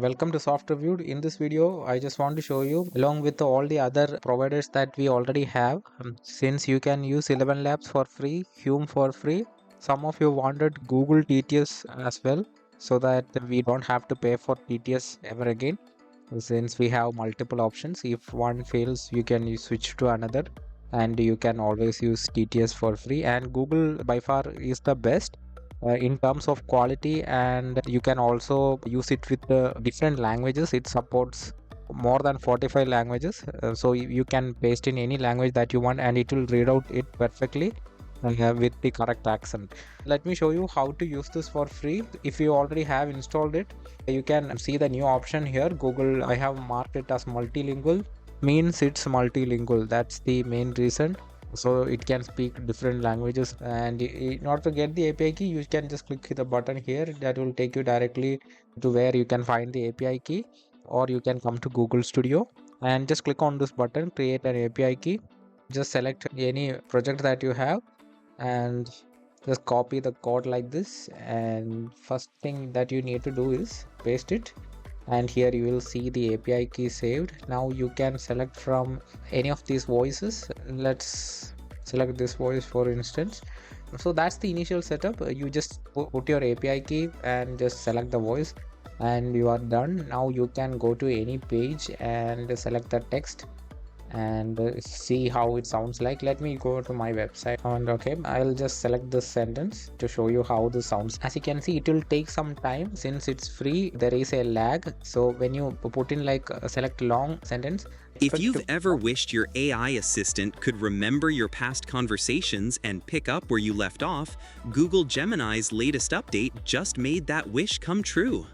Welcome to Softreviewed. In this video, I just want to show you along with all the other providers that we already have. Since you can use 11 Labs for free, Hume for free, some of you wanted Google TTS as well so that we don't have to pay for TTS ever again. Since we have multiple options, if one fails, you can switch to another and you can always use TTS for free. And Google by far is the best in terms of quality, and you can also use it with different languages. It supports more than 45 languages, so you can paste in any language that you want and it will read out it perfectly with the correct accent. Let me show you how to use this for free. If you already have installed it, you can see the new option here. Google, I have marked it as multilingual, means it's multilingual. That's the main reason, so it can speak different languages. And in order to get the API key, you can just click the button here. That will take you directly to where you can find the API key, or you can come to Google Studio and just click on this button, create an API key. Just select any project that you have and just copy the code like this, and first thing that you need to do is paste it, and here you will see the API key saved. Now you can select from any of these voices. Let's select this voice for instance. So that's the initial setup. You just put your API key and just select the voice and you are done. Now you can go to any page and select the text and see how it sounds like. Let me go to my website and okay, I'll just select this sentence to show you how this sounds. As you can see, it will take some time. Since it's free, there is a lag, so when you put in like select long sentence, if you've ever wished your AI assistant could remember your past conversations and pick up where you left off, Google Gemini's latest update just made that wish come true.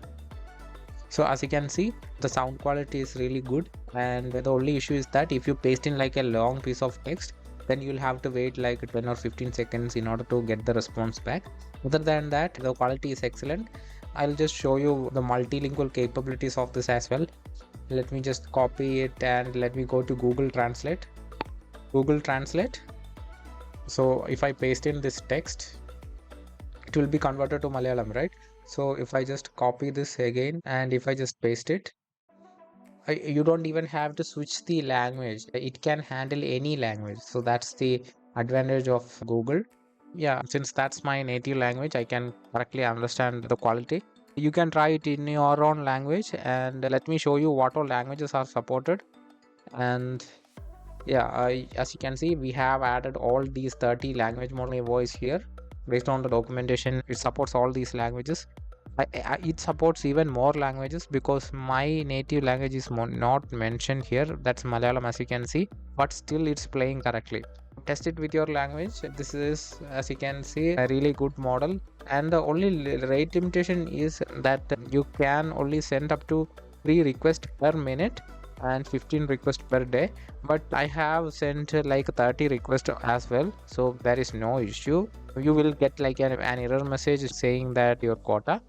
So as you can see, the sound quality is really good, and the only issue is that if you paste in like a long piece of text, then you'll have to wait like 10 or 15 seconds in order to get the response back. Other than that, the quality is excellent. I'll just show you the multilingual capabilities of this as well. Let me just copy it and let me go to Google Translate. Google Translate. So if I paste in this text, it will be converted to Malayalam, right? So if I just copy this again and if I just paste it, you don't even have to switch the language. It can handle any language. So that's the advantage of Google. Yeah, since that's my native language, I can correctly understand the quality. You can try it in your own language, and let me show you what all languages are supported. And yeah, as you can see, we have added all these 30 language model voice here. Based on the documentation, it supports all these languages. It supports even more languages because my native language is not mentioned here. That's Malayalam, as you can see, but still it's playing correctly. Test it with your language. This is, as you can see, a really good model, and the only rate limitation is that you can only send up to 3 requests per minute and 15 requests per day, but I have sent like 30 requests as well, so there is no issue. You will get like an error message saying that your quota.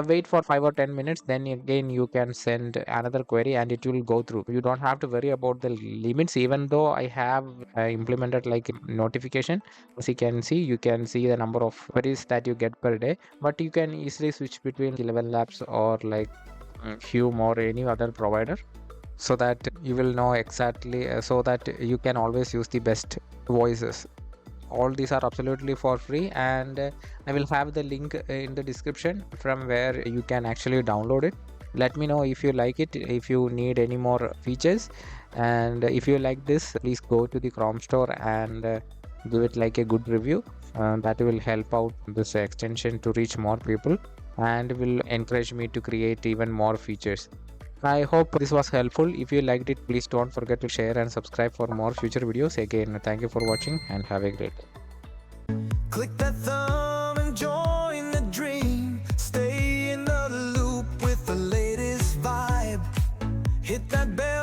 Wait for 5 or 10 minutes, then again you can send another query and it will go through. You don't have to worry about the limits, even though I have implemented like notification. As you can see the number of queries that you get per day, but you can easily switch between 11 labs or like Hume or any other provider, so that you will know exactly, so that you can always use the best voices. All these are absolutely for free, and I will have the link in the description from where you can actually download it. Let me know if you like it, if you need any more features, and if you like this, please go to the Chrome store and give it like a good review. That will help out this extension to reach more people and will encourage me to create even more features. I hope this was helpful. If you liked it, please don't forget to share and subscribe for more future videos. Again, thank you for watching and have a great day. Click that thumb and join the dream. Stay in the loop with the latest vibe. Hit that bell.